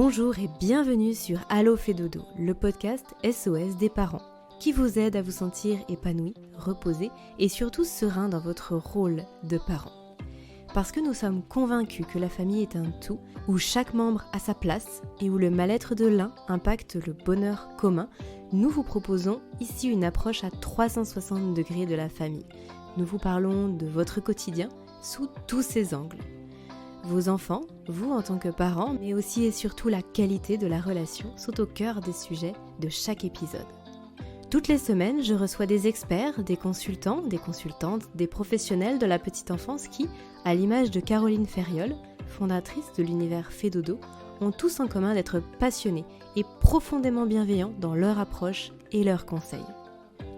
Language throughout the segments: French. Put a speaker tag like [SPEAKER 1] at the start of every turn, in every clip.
[SPEAKER 1] Bonjour et bienvenue sur Allo fait dodo, le podcast SOS des parents, qui vous aide à vous sentir épanoui, reposé et surtout serein dans votre rôle de parent. Parce que nous sommes convaincus que la famille est un tout, où chaque membre a sa place et où le mal-être de l'un impacte le bonheur commun, nous vous proposons ici une approche à 360 degrés de la famille. Nous vous parlons de votre quotidien sous tous ses angles. Vos enfants, vous en tant que parents, mais aussi et surtout la qualité de la relation sont au cœur des sujets de chaque épisode. Toutes les semaines, je reçois des experts, des consultants, des consultantes, des professionnels de la petite enfance qui, à l'image de Caroline Ferriol, fondatrice de l'univers Fait Dodo, ont tous en commun d'être passionnés et profondément bienveillants dans leur approche et leurs conseils.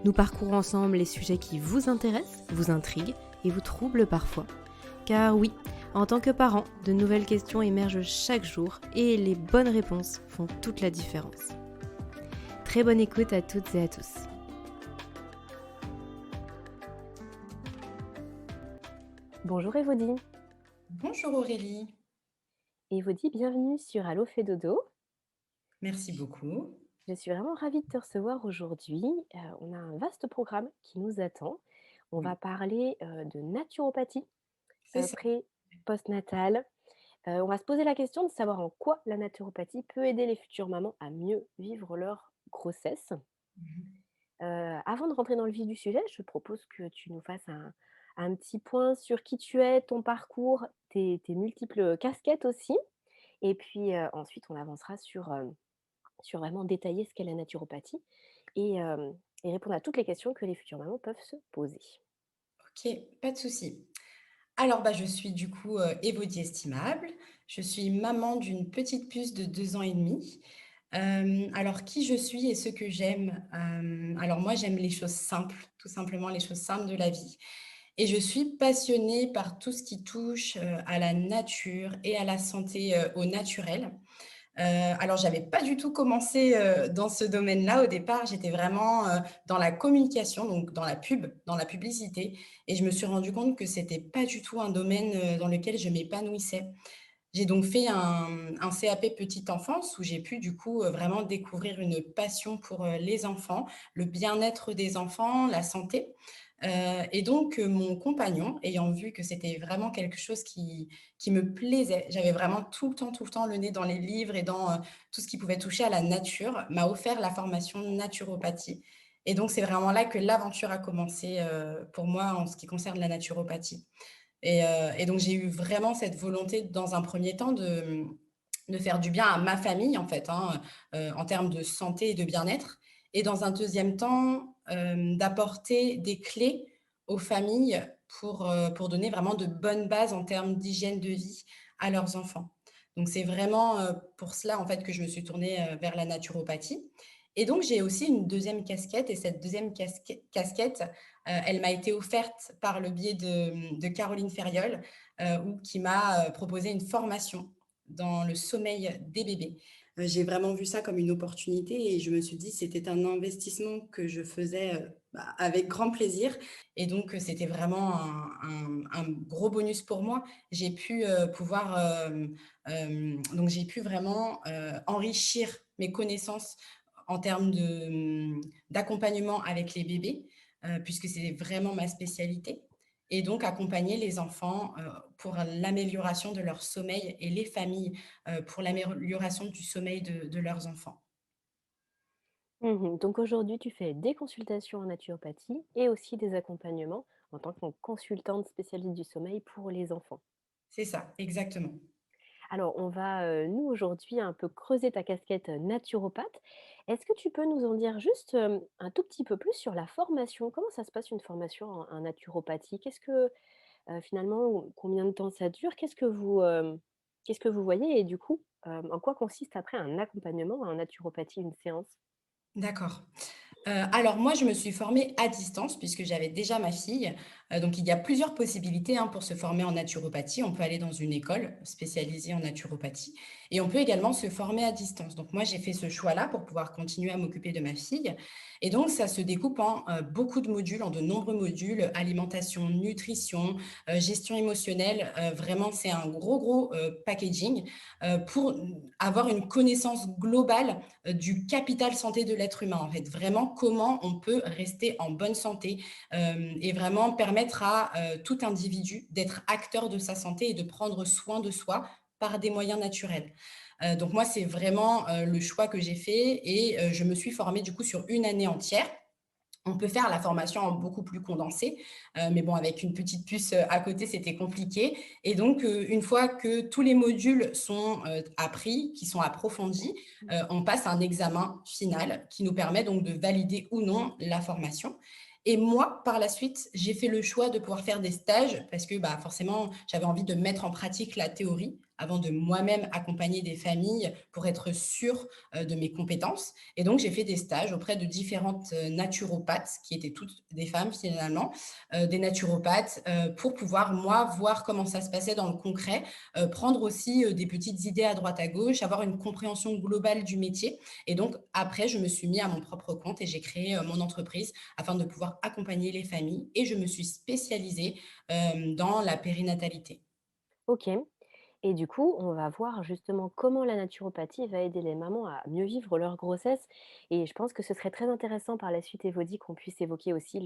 [SPEAKER 1] Nous parcourons ensemble les sujets qui vous intéressent, vous intriguent et vous troublent parfois. Car oui, en tant que parent, de nouvelles questions émergent chaque jour et les bonnes réponses font toute la différence. Très bonne écoute à toutes et à tous. Bonjour Evodie.
[SPEAKER 2] Bonjour Aurélie,
[SPEAKER 1] Evodie, bienvenue sur Allo fait dodo.
[SPEAKER 2] merci beaucoup.
[SPEAKER 1] Je suis vraiment ravie de te recevoir aujourd'hui. On a un vaste programme qui nous attend. On va
[SPEAKER 2] Oui,
[SPEAKER 1] parler de naturopathie,
[SPEAKER 2] c'est ça.
[SPEAKER 1] pré-postnatale. On va se poser la question de savoir en quoi la naturopathie peut aider les futures mamans à mieux vivre leur grossesse.
[SPEAKER 2] Mhm.
[SPEAKER 1] Avant de rentrer dans le vif du sujet, je propose que tu nous fasses un petit point sur qui tu es, ton parcours, tes multiples casquettes aussi et puis, ensuite on avancera sur vraiment détailler ce qu'est la naturopathie et répondre à toutes les questions que les futures mamans peuvent se poser.
[SPEAKER 2] Ok, pas de souci. Alors, je suis du coup Élodie Estimable. Je suis maman d'une petite puce de 2 ans et demi. Alors, qui je suis et ce que j'aime alors, moi, j'aime les choses simples, tout simplement les choses simples de la vie. Et je suis passionnée par tout ce qui touche à la nature et à la santé au naturel. Alors j'avais pas du tout commencé, dans ce domaine-là au départ, j'étais vraiment, dans la communication, donc dans la publicité et je me suis rendu compte que c'était pas du tout un domaine, dans lequel je m'épanouissais. J'ai donc fait un CAP petite enfance où j'ai pu du coup, vraiment découvrir une passion pour, les enfants, le bien-être des enfants, la santé, et donc mon compagnon, ayant vu que c'était vraiment quelque chose qui me plaisait, j'avais vraiment tout le temps le nez dans les livres et dans, tout ce qui pouvait toucher à la nature, m'a offert la formation naturopathie et donc c'est vraiment là que l'aventure a commencé, pour moi en ce qui concerne la naturopathie. Et donc j'ai eu vraiment cette volonté dans un premier temps de faire du bien à ma famille en fait, hein, en termes de santé et de bien-être et dans un deuxième temps, d'apporter des clés aux familles pour donner vraiment de bonnes bases en termes d'hygiène de vie à leurs enfants. Donc c'est vraiment, pour cela en fait que je me suis tournée, vers la naturopathie et donc j'ai aussi une deuxième casquette et cette deuxième casquette, elle m'a été offerte par le biais de Caroline Ferriol, ou qui m'a, proposé une formation dans le sommeil des bébés. J'ai vraiment vu ça comme une opportunité et je me suis dit: «C'était un investissement que je faisais, avec grand plaisir» et donc c'était vraiment un gros bonus pour moi. J'ai pu, donc j'ai pu vraiment, enrichir mes connaissances en termes d'accompagnement avec les bébés, puisque c'est vraiment ma spécialité et donc accompagner les enfants, pour l'amélioration de leur sommeil et les familles, pour l'amélioration du sommeil de leurs enfants.
[SPEAKER 1] Donc aujourd'hui, tu fais des consultations en naturopathie et aussi des accompagnements en tant que consultante spécialiste du sommeil pour les enfants.
[SPEAKER 2] C'est ça, exactement.
[SPEAKER 1] Alors, on va, nous, aujourd'hui, un peu creuser ta casquette, naturopathe. Est-ce que tu peux nous en dire juste, un tout petit peu plus sur la formation? Comment ça se passe une formation en naturopathie? Qu'est-ce que, finalement, combien de temps ça dure? Qu'est-ce que vous voyez? Et du coup, en quoi consiste après un accompagnement en naturopathie, une séance?
[SPEAKER 2] D'accord. Alors moi, je me suis formée à distance puisque j'avais déjà ma fille. Donc il y a plusieurs possibilités, hein, pour se former en naturopathie. On peut aller dans une école spécialisée en naturopathie et on peut également se former à distance. Donc moi, j'ai fait ce choix-là pour pouvoir continuer à m'occuper de ma fille et donc ça se découpe en, beaucoup de modules, en de nombreux modules, alimentation, nutrition, gestion émotionnelle. Vraiment, c'est un gros, packaging, pour avoir une connaissance globale, du capital santé de l'être humain, en fait. Vraiment, comment on peut rester en bonne santé, et vraiment permettre à, tout individu d'être acteur de sa santé et de prendre soin de soi par des moyens naturels. Donc moi, c'est vraiment, le choix que j'ai fait et je me suis formée du coup sur une année entière. On peut faire la formation en beaucoup plus condensé, mais bon, avec une petite puce, à côté, c'était compliqué et donc une fois que tous les modules sont, appris, qui sont approfondis, on passe un examen final qui nous permet donc de valider ou non la formation et moi, par la suite, j'ai fait le choix de pouvoir faire des stages parce que, bah, forcément, j'avais envie de mettre en pratique la théorie avant de moi-même accompagner des familles pour être sûre, de mes compétences et donc, j'ai fait des stages auprès de différentes naturopathes, qui étaient toutes des femmes finalement, des naturopathes, pour pouvoir, moi, voir comment ça se passait dans le concret, prendre aussi des petites idées à droite à gauche, avoir une compréhension globale du métier. Et donc, après, je me suis mis à mon propre compte et j'ai créé mon entreprise afin de pouvoir accompagner les familles. Et je me suis spécialisée dans la périnatalité.
[SPEAKER 3] OK. Et du coup, on va voir justement comment la naturopathie va aider les mamans à mieux vivre leur grossesse. Et je pense que ce serait très intéressant par la suite, Evody, qu'on puisse évoquer aussi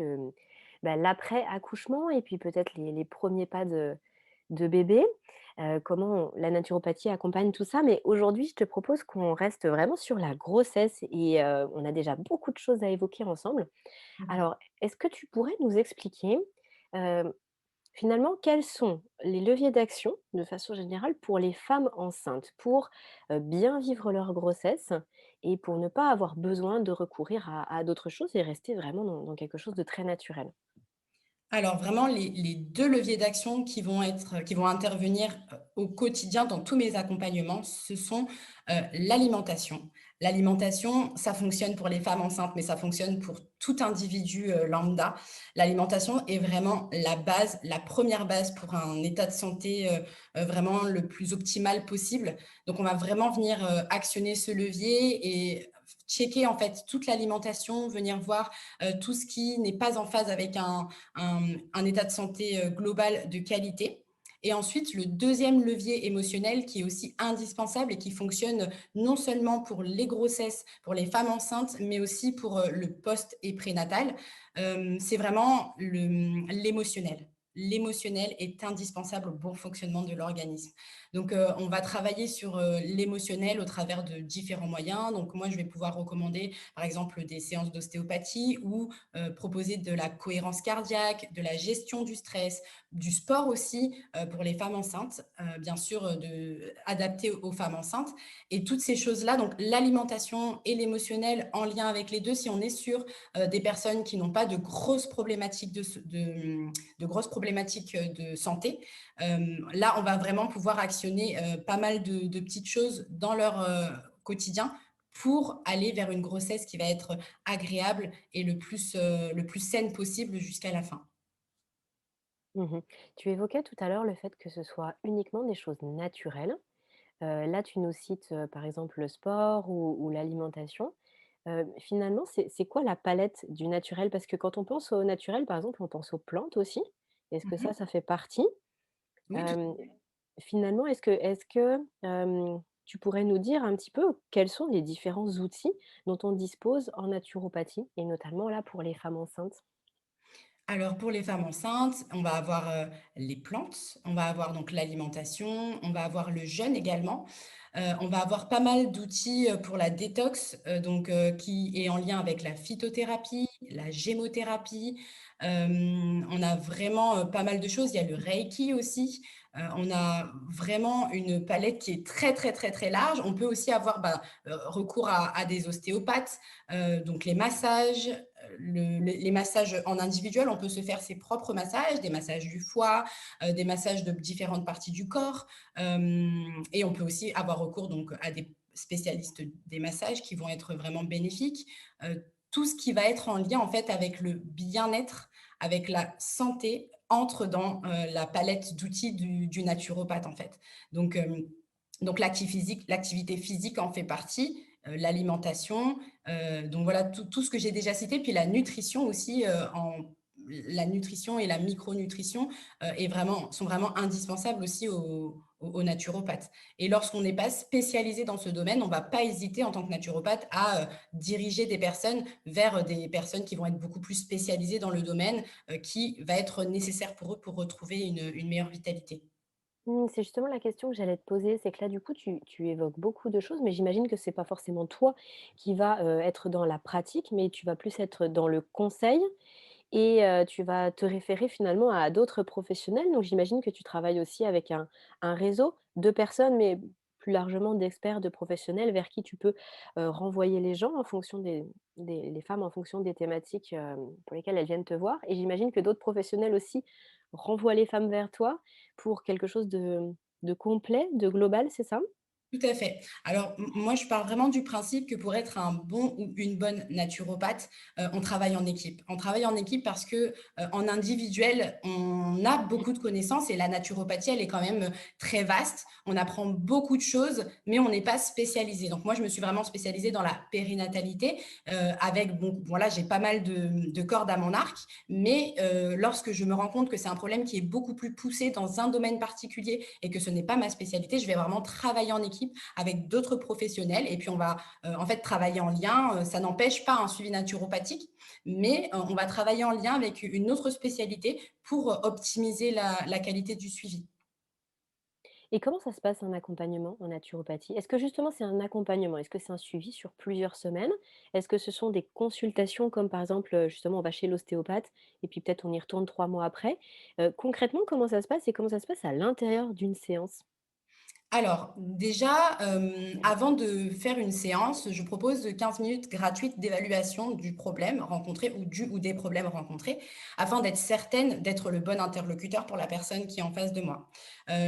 [SPEAKER 3] l'après-accouchement et puis peut-être les premiers pas de bébé, comment la naturopathie accompagne tout ça. Mais aujourd'hui, je te propose qu'on reste vraiment sur la grossesse et on a déjà beaucoup de choses à évoquer ensemble.
[SPEAKER 2] Mhm.
[SPEAKER 3] Alors, est-ce que tu pourrais nous expliquer, finalement, quels sont les leviers d'action, de façon générale, pour les femmes enceintes, pour, bien vivre leur grossesse et pour ne pas avoir besoin de recourir à d'autres choses et rester vraiment dans quelque chose de très naturel?
[SPEAKER 2] Alors vraiment les 2 leviers d'action qui vont intervenir, au quotidien dans tous mes accompagnements, ce sont, l'alimentation. L'alimentation, ça fonctionne pour les femmes enceintes, mais ça fonctionne pour tout individu, lambda. L'alimentation est vraiment la base, la première base pour un état de santé, vraiment le plus optimal possible. Donc on va vraiment venir, actionner ce levier et checker en fait toute l'alimentation, venir voir, tout ce qui n'est pas en phase avec un état de santé global de qualité. Et ensuite, le deuxième levier émotionnel qui est aussi indispensable et qui fonctionne non seulement pour les grossesses, pour les femmes enceintes, mais aussi pour le post et prénatal, c'est vraiment l'émotionnel. L'émotionnel est indispensable au bon fonctionnement de l'organisme. Donc, on va travailler sur l'émotionnel au travers de différents moyens. Donc, moi, je vais pouvoir recommander, par exemple, des séances d'ostéopathie ou proposer de la cohérence cardiaque, de la gestion du stress, du sport aussi pour les femmes enceintes, bien sûr adapté aux femmes enceintes. Et toutes ces choses-là, donc l'alimentation et l'émotionnel en lien avec les deux, si on est sur des personnes qui n'ont pas de grosses problématiques de grosses problématiques de santé, là, on va vraiment pouvoir actionner pas mal de petites choses dans leur quotidien pour aller vers une grossesse qui va être agréable et le plus saine possible jusqu'à la fin.
[SPEAKER 3] Mmh. Tu évoquais tout à l'heure le fait que ce soit uniquement des choses naturelles. Là, tu nous cites, par exemple, le sport ou l'alimentation. Finalement, c'est quoi la palette du naturel? Parce que quand on pense au naturel, par exemple, on pense aux plantes aussi. Est-ce que
[SPEAKER 2] Mhm.
[SPEAKER 3] ça fait partie?
[SPEAKER 2] Oui, tout
[SPEAKER 3] Hem, Finalement, est-ce que tu pourrais nous dire un petit peu quels sont les différents outils dont on dispose en naturopathie et notamment là pour les femmes enceintes?
[SPEAKER 2] Alors pour les femmes enceintes, on va avoir, les plantes, on va avoir donc l'alimentation, on va avoir le jeûne également. On va avoir pas mal d'outils, pour la détox, donc qui est en lien avec la phytothérapie, la gémothérapie. On a vraiment, pas mal de choses. Il y a le reiki aussi. On a vraiment une palette qui est très, très, très, très large. On peut aussi avoir, bah, recours à des ostéopathes, donc les massages, les massages en individuel, on peut se faire ses propres massages, des massages du foie, des massages de différentes parties du corps. Et on peut aussi avoir recours donc à des spécialistes des massages qui vont être vraiment bénéfiques. Tout ce qui va être en lien en fait avec le bien-être, avec la santé entre dans la palette d'outils du naturopathe, en fait. Donc, donc l'activité physique en fait partie, l'alimentation, donc voilà tout ce que j'ai déjà cité, puis la nutrition aussi, la nutrition et la micronutrition, sont vraiment indispensables aussi aux naturopathes. Et lorsqu'on n'est pas spécialisé dans ce domaine, on ne va pas hésiter en tant que naturopathe à diriger des personnes vers des personnes qui vont être beaucoup plus spécialisées dans le domaine, qui va être nécessaire pour eux pour retrouver une meilleure vitalité.
[SPEAKER 3] C'est justement la question que j'allais te poser, c'est que là, du coup, tu évoques beaucoup de choses, mais j'imagine que c'est pas forcément toi qui va, être dans la pratique, mais tu vas plus être dans le conseil et tu vas te référer finalement à d'autres professionnels. Donc j'imagine que tu travailles aussi avec un réseau de personnes, mais plus largement d'experts, de professionnels vers qui tu peux, renvoyer les gens en fonction des les femmes en fonction des thématiques, pour lesquelles elles viennent te voir et j'imagine que d'autres professionnels aussi renvoient les femmes vers toi pour quelque chose de complet, de global, c'est ça?
[SPEAKER 2] Tout à fait. Alors, moi, je pars vraiment du principe que pour être un bon ou une bonne naturopathe, on travaille en équipe. On travaille en équipe parce que, en individuel, on a beaucoup de connaissances et la naturopathie, elle est quand même, très vaste. On apprend beaucoup de choses, mais on n'est pas spécialisé. Donc moi, je me suis vraiment spécialisée dans la périnatalité, avec bon, voilà, j'ai pas mal de cordes à mon arc, mais lorsque je me rends compte que c'est un problème qui est beaucoup plus poussé dans un domaine particulier et que ce n'est pas ma spécialité, je vais vraiment travailler en équipe avec d'autres professionnels et puis on va en fait travailler en lien. Ça n'empêche pas un suivi naturopathique, mais on va travailler en lien avec une autre spécialité pour optimiser la qualité du suivi.
[SPEAKER 3] Et comment ça se passe un accompagnement en naturopathie? Est-ce que justement c'est un accompagnement? Est-ce que c'est un suivi sur plusieurs semaines? Est-ce que ce sont des consultations comme par exemple, justement on va chez l'ostéopathe et puis peut-être on y retourne 3 mois après? Concrètement comment ça se passe et comment ça se passe à l'intérieur d'une séance?
[SPEAKER 2] Alors, déjà, avant de faire une séance, je propose 15 minutes gratuites d'évaluation du problème rencontré ou du ou des problèmes rencontrés, afin d'être certaine d'être le bon interlocuteur pour la personne qui est en face de moi.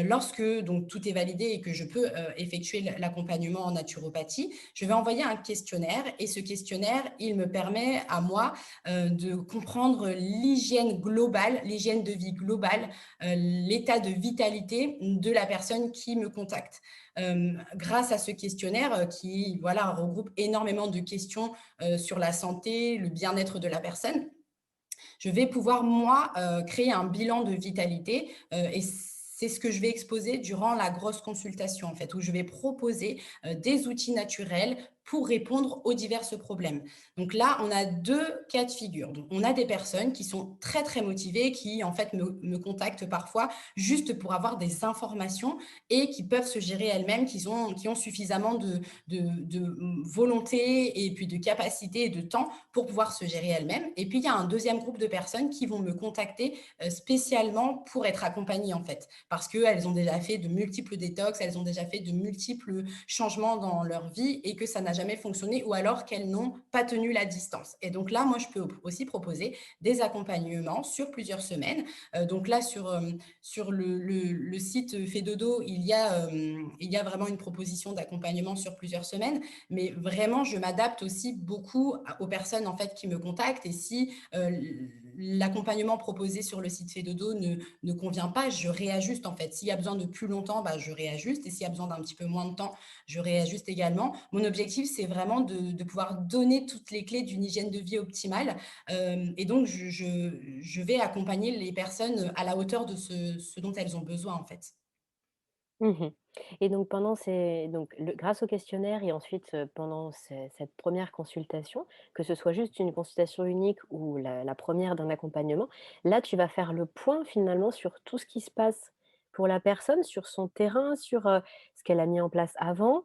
[SPEAKER 2] Lorsque donc tout est validé et que je peux, effectuer l'accompagnement en naturopathie, je vais envoyer un questionnaire et ce questionnaire, il me permet à moi, de comprendre l'hygiène globale, l'hygiène de vie globale, l'état de vitalité de la personne qui me contacte. Grâce à ce questionnaire qui voilà, regroupe énormément de questions sur la santé, le bien-être de la personne, je vais pouvoir, moi, créer un bilan de vitalité et c'est ce que je vais exposer durant la grosse consultation, en fait, où je vais proposer des outils naturels pour répondre aux divers problèmes. Donc là, on a deux cas de figure. Donc, on a des personnes qui sont très, très motivées, qui, en fait, me contactent parfois juste pour avoir des informations et qui peuvent se gérer elles-mêmes, qui ont suffisamment de volonté et puis de capacité et de temps pour pouvoir se gérer elles-mêmes. Et puis, il y a un deuxième groupe de personnes qui vont me contacter spécialement pour être accompagnées, en fait, parce qu'elles ont déjà fait de multiples détox, elles ont déjà fait de multiples changements dans leur vie et que ça n'a jamais fonctionné ou alors qu'elles n'ont pas tenu la distance. Et donc là, moi, je peux aussi proposer des accompagnements sur plusieurs semaines. Donc là, sur le site Fedodo, il y a vraiment une proposition d'accompagnement sur plusieurs semaines, mais vraiment, je m'adapte aussi beaucoup aux personnes en fait qui me contactent et si l'accompagnement proposé sur le site Fedodo ne convient pas, je réajuste en fait. S'il y a besoin de plus longtemps, bah, je réajuste et s'il y a besoin d'un petit peu moins de temps, je réajuste également. Mon objectif, c'est vraiment de pouvoir donner toutes les clés d'une hygiène de vie optimale et donc je vais accompagner les personnes à la hauteur de ce dont elles ont besoin en fait.
[SPEAKER 3] Mmh. Et donc pendant ces donc le grâce au questionnaire et ensuite, pendant cette première consultation, que ce soit juste une consultation unique ou la 1re d'un accompagnement, là tu vas faire le point finalement sur tout ce qui se passe pour la personne, sur son terrain, sur, ce qu'elle a mis en place avant.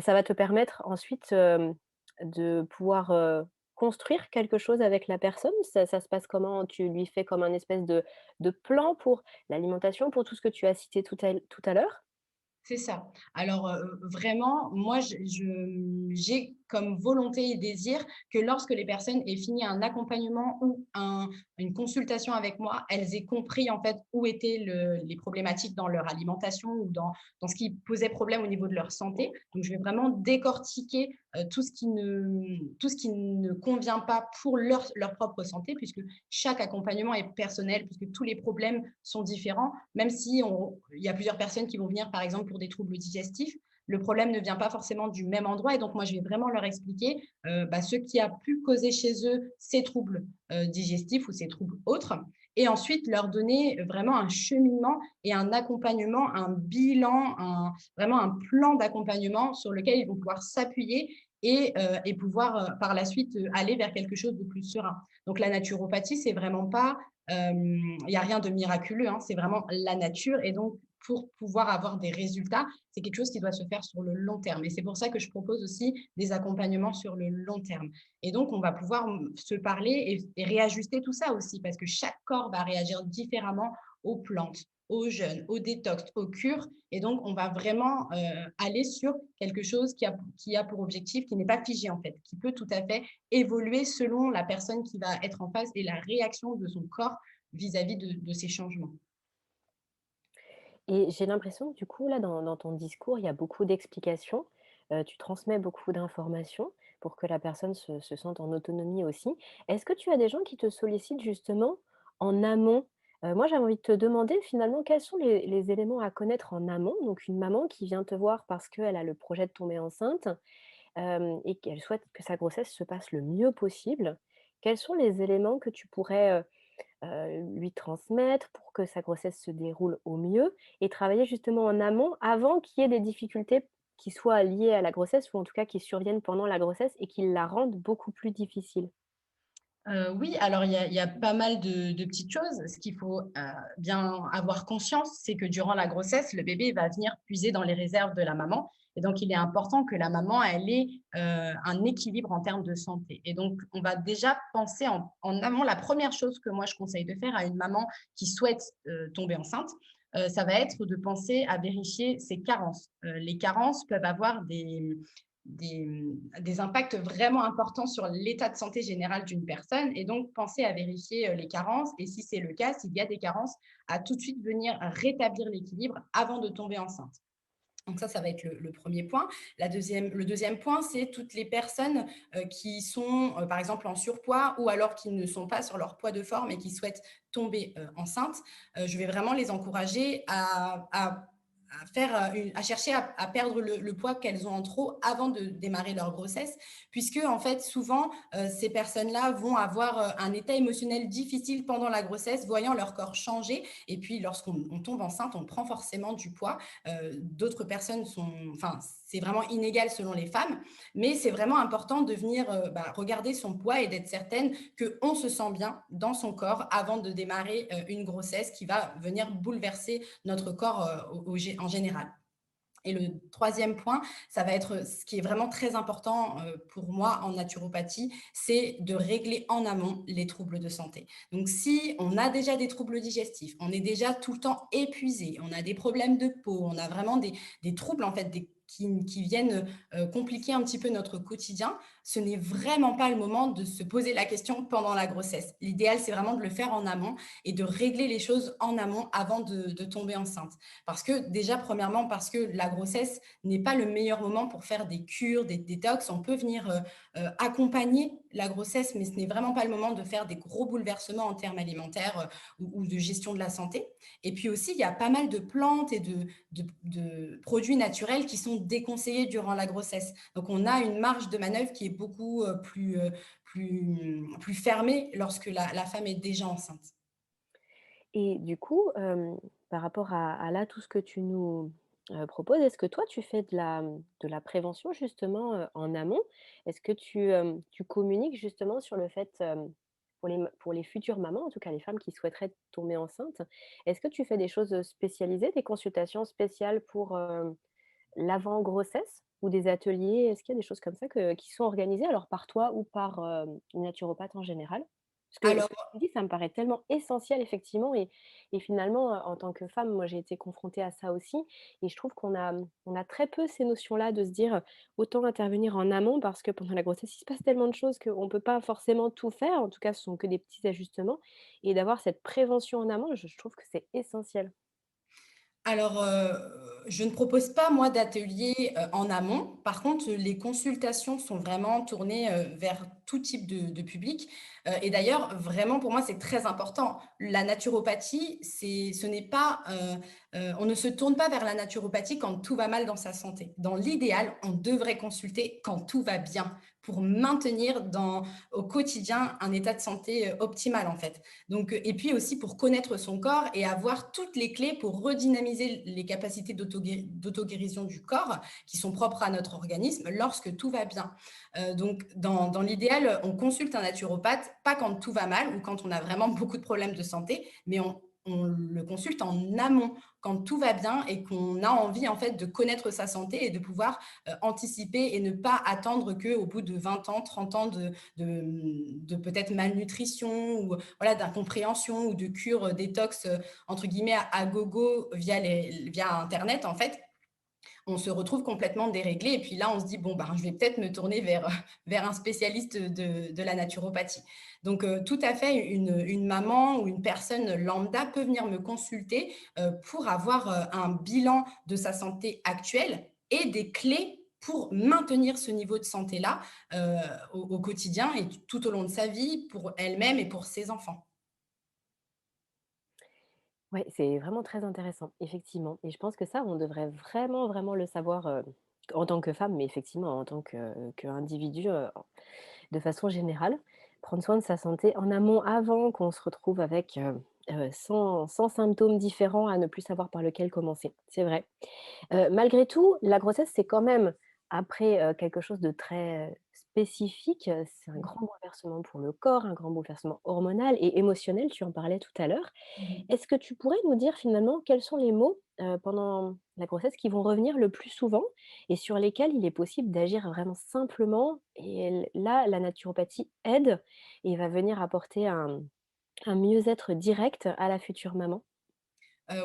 [SPEAKER 3] Ça va te permettre ensuite, de pouvoir, construire quelque chose avec la personne? Ça se passe comment? Tu lui fais comme un espèce de plan pour l'alimentation, pour tout ce que tu as cité tout à l'heure?
[SPEAKER 2] C'est ça. Alors, vraiment, moi, j'ai comme volonté et désir que lorsque les personnes aient fini un accompagnement ou une consultation avec moi, elles aient compris en fait où étaient les problématiques dans leur alimentation ou dans ce qui posait problème au niveau de leur santé. Donc, je vais vraiment décortiquer tout ce qui ne convient pas pour leur propre santé, puisque chaque accompagnement est personnel, puisque tous les problèmes sont différents, même si il y a plusieurs personnes qui vont venir, par exemple, pour des troubles digestifs. Le problème ne vient pas forcément du même endroit. Et donc, moi, je vais vraiment leur expliquer ce qui a pu causer chez eux ces troubles digestifs ou ces troubles autres. Et ensuite, leur donner vraiment un cheminement et un accompagnement, un bilan, vraiment un plan d'accompagnement sur lequel ils vont pouvoir s'appuyer et pouvoir par la suite aller vers quelque chose de plus serein. Donc, la naturopathie, c'est vraiment pas, il n'y a rien de miraculeux, hein, c'est vraiment la nature. Et donc, pour pouvoir avoir des résultats, c'est quelque chose qui doit se faire sur le long terme. Et c'est pour ça que je propose aussi des accompagnements sur le long terme. Et donc, on va pouvoir se parler et réajuster tout ça aussi, parce que chaque corps va réagir différemment aux plantes, aux jeûnes, aux détox, aux cures. Et donc, on va vraiment aller sur quelque chose qui a pour objectif, qui n'est pas figé en fait, qui peut tout à fait évoluer selon la personne qui va être en face et la réaction de son corps vis-à-vis de ces changements.
[SPEAKER 3] Et j'ai l'impression que du coup, là, dans ton discours, il y a beaucoup d'explications. Tu transmets beaucoup d'informations pour que la personne se sente en autonomie aussi. Est-ce que tu as des gens qui te sollicitent justement en amont? Moi, j'avais envie de te demander finalement quels sont les éléments à connaître en amont? Donc une maman qui vient te voir parce qu'elle a le projet de tomber enceinte, et qu'elle souhaite que sa grossesse se passe le mieux possible. Quels sont les éléments que tu pourrais, lui transmettre pour que sa grossesse se déroule au mieux et travailler justement en amont avant qu'il y ait des difficultés qui soient liées à la grossesse ou en tout cas qui surviennent pendant la grossesse et qui la rendent beaucoup plus difficile?
[SPEAKER 2] Oui, alors il y a pas mal de petites choses. Ce qu'il faut, bien avoir conscience, c'est que durant la grossesse, le bébé va venir puiser dans les réserves de la maman et donc il est important que la maman, elle ait, un équilibre en termes de santé et donc on va déjà penser en amont. La première chose que moi je conseille de faire à une maman qui souhaite, tomber enceinte, ça va être de penser à vérifier ses carences. Les carences peuvent avoir des impacts vraiment importants sur l'état de santé général d'une personne et donc penser à vérifier les carences et si c'est le cas, s'il y a des carences, à tout de suite venir rétablir l'équilibre avant de tomber enceinte. Donc ça va être le premier point. Le deuxième point, c'est toutes les personnes qui sont, par exemple, en surpoids ou alors qui ne sont pas sur leur poids de forme et qui souhaitent tomber enceintes. Je vais vraiment les encourager à chercher à perdre le poids qu'elles ont en trop avant de démarrer leur grossesse, puisque en fait souvent ces personnes-là vont avoir un état émotionnel difficile pendant la grossesse, voyant leur corps changer. Et puis lorsqu'on tombe enceinte, on prend forcément du poids. D'autres personnes sont, enfin, c'est vraiment inégal selon les femmes, mais c'est vraiment important de venir regarder son poids et d'être certaine qu'on se sent bien dans son corps avant de démarrer une grossesse qui va venir bouleverser notre corps en général. Et le troisième point, ça va être ce qui est vraiment très important pour moi en naturopathie, c'est de régler en amont les troubles de santé. Donc, si on a déjà des troubles digestifs, on est déjà tout le temps épuisé, on a des problèmes de peau, on a vraiment des troubles en fait qui viennent compliquer un petit peu notre quotidien, ce n'est vraiment pas le moment de se poser la question pendant la grossesse. L'idéal, c'est vraiment de le faire en amont et de régler les choses en amont avant de tomber enceinte. Parce que déjà, premièrement, parce que la grossesse n'est pas le meilleur moment pour faire des cures, des détox. On peut venir accompagner la grossesse, mais ce n'est vraiment pas le moment de faire des gros bouleversements en termes alimentaires ou de gestion de la santé. Et puis aussi, il y a pas mal de plantes et de produits naturels qui sont déconseillés durant la grossesse. Donc, on a une marge de manœuvre qui est beaucoup plus fermée lorsque la femme est déjà enceinte.
[SPEAKER 3] Et du coup, par rapport à là, tout ce que tu nous, proposes, est-ce que toi, tu fais de la prévention justement, en amont? Est-ce que tu communiques justement sur le fait, pour les futures mamans, en tout cas les femmes qui souhaiteraient tomber enceintes, est-ce que tu fais des choses, spécialisées, des consultations spéciales pour, l'avant-grossesse ou des ateliers? Est-ce qu'il y a des choses comme ça qui sont organisées alors par toi ou par, une naturopathe en général? Parce que ce
[SPEAKER 2] Alors
[SPEAKER 3] que tu me dis, ça me paraît tellement essentiel effectivement et finalement, en tant que femme, moi j'ai été confrontée à ça aussi et je trouve on a très peu ces notions-là de se dire, autant intervenir en amont parce que pendant la grossesse, il se passe tellement de choses qu'on ne peut pas forcément tout faire. En tout cas, ce sont que des petits ajustements et d'avoir cette prévention en amont, je trouve que c'est essentiel.
[SPEAKER 2] Alors, je ne propose pas moi d'atelier, en amont. Par contre, les consultations sont vraiment tournées, vers tout type de public, et d'ailleurs, vraiment pour moi, c'est très important. La naturopathie, ce n'est pas, on ne se tourne pas vers la naturopathie quand tout va mal dans sa santé. Dans l'idéal, on devrait consulter quand tout va bien, pour maintenir au quotidien un état de santé, optimal, en fait. Donc, et puis aussi pour connaître son corps et avoir toutes les clés pour redynamiser les capacités d'autoguérison du corps qui sont propres à notre organisme lorsque tout va bien. Donc, dans l'idéal, on consulte un naturopathe, pas quand tout va mal ou quand on a vraiment beaucoup de problèmes de santé, mais on le consulte en amont, quand tout va bien et qu'on a envie en fait de connaître sa santé et de pouvoir anticiper et ne pas attendre qu'au bout de 20 ans, 30 ans de peut-être malnutrition ou voilà, d'incompréhension ou de cure détox entre guillemets à gogo via Internet, en fait, on se retrouve complètement déréglé. Et puis là, on se dit, bon, ben, je vais peut-être me tourner vers un spécialiste de la naturopathie. Donc, tout à fait, une maman ou une personne lambda peut venir me consulter pour avoir un bilan de sa santé actuelle et des clés pour maintenir ce niveau de santé-là au quotidien et tout au long de sa vie pour elle-même et pour ses enfants.
[SPEAKER 3] Ouais, c'est vraiment très intéressant, effectivement et je pense que ça, on devrait vraiment, vraiment le savoir, en tant que femme, mais effectivement en tant qu'individu, de façon générale. Prendre soin de sa santé en amont avant qu'on se retrouve avec, 100 symptômes différents à ne plus savoir par lequel commencer. C'est vrai. Malgré tout, la grossesse, c'est quand même après, quelque chose de très spécifique, c'est un grand bouleversement pour le corps, un grand bouleversement hormonal et émotionnel, tu en parlais tout à l'heure.
[SPEAKER 2] Mhm.
[SPEAKER 3] Est-ce que tu pourrais nous dire finalement quels sont les mots, pendant la grossesse qui vont revenir le plus souvent et sur lesquels il est possible d'agir vraiment simplement et là, la naturopathie aide et va venir apporter un mieux-être direct à la future maman?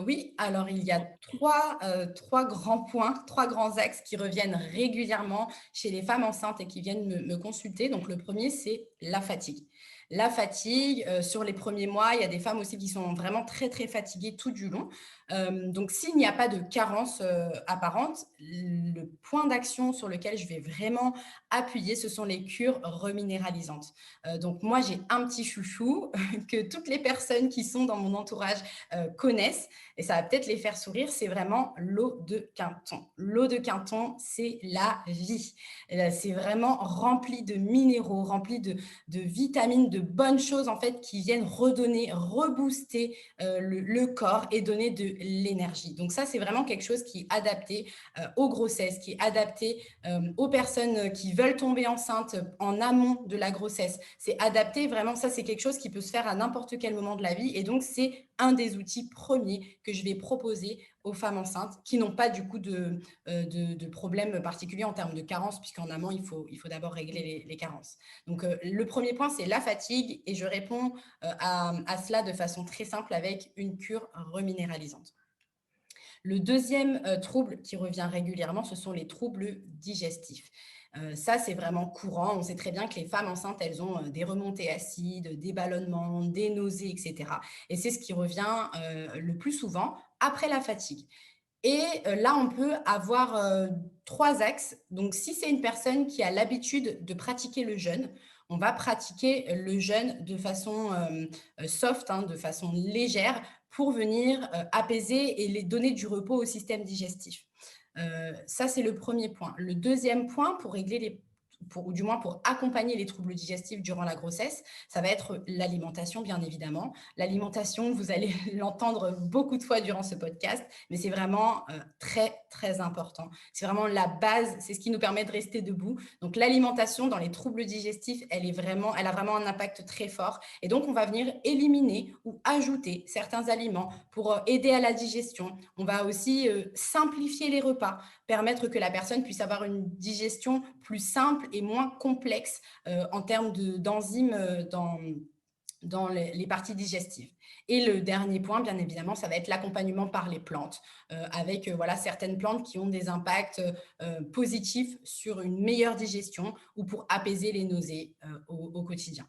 [SPEAKER 2] Oui, alors il y a 3 grands points, 3 grands axes qui reviennent régulièrement chez les femmes enceintes et qui viennent me consulter. Donc le premier, c'est la fatigue. La fatigue, sur les premiers mois, il y a des femmes aussi qui sont vraiment très, très fatiguées tout du long. Donc s'il n'y a pas de carence, apparente, le point d'action sur lequel je vais vraiment appuyer, ce sont les cures reminéralisantes. Donc moi, j'ai un petit chouchou que toutes les personnes qui sont dans mon entourage, connaissent et ça va peut-être les faire sourire, c'est vraiment l'eau de Quinton. L'eau de Quinton, c'est la vie. C'est vraiment rempli de minéraux, rempli de vitamines, de bonnes choses en fait qui viennent redonner, rebooster le corps et donner de l'énergie. Donc ça, c'est vraiment quelque chose qui est adapté aux grossesses, qui est adapté aux personnes qui veulent tomber enceintes en amont de la grossesse. C'est adapté vraiment, ça c'est quelque chose qui peut se faire à n'importe quel moment de la vie et donc c'est un des outils premiers que je vais proposer aux femmes enceintes qui n'ont pas du coup de problèmes particuliers en termes de carence, puisqu'en amont, il faut d'abord régler les carences. Donc, le premier point, c'est la fatigue et je réponds à cela de façon très simple avec une cure reminéralisante. Le deuxième trouble qui revient régulièrement, ce sont les troubles digestifs. Ça, c'est vraiment courant. On sait très bien que les femmes enceintes, elles ont des remontées acides, des ballonnements, des nausées, etc. Et c'est ce qui revient le plus souvent après la fatigue. Et là, on peut avoir 3 axes. Donc, si c'est une personne qui a l'habitude de pratiquer le jeûne, on va pratiquer le jeûne de façon soft, hein, de façon légère, pour venir apaiser et les donner du repos au système digestif. Ça, c'est le premier point. Le deuxième point, pour régler ou du moins pour accompagner les troubles digestifs durant la grossesse, ça va être l'alimentation, bien évidemment. L'alimentation, vous allez l'entendre beaucoup de fois durant ce podcast, mais c'est vraiment très, très important. C'est vraiment la base, c'est ce qui nous permet de rester debout. Donc l'alimentation dans les troubles digestifs, elle a vraiment un impact très fort. Et donc, on va venir éliminer ou ajouter certains aliments pour aider à la digestion. On va aussi simplifier les repas, permettre que la personne puisse avoir une digestion plus simple et moins complexe en termes d'enzymes dans les parties digestives. Et le dernier point, bien évidemment, ça va être l'accompagnement par les plantes, avec voilà, certaines plantes qui ont des impacts positifs sur une meilleure digestion ou pour apaiser les nausées au quotidien.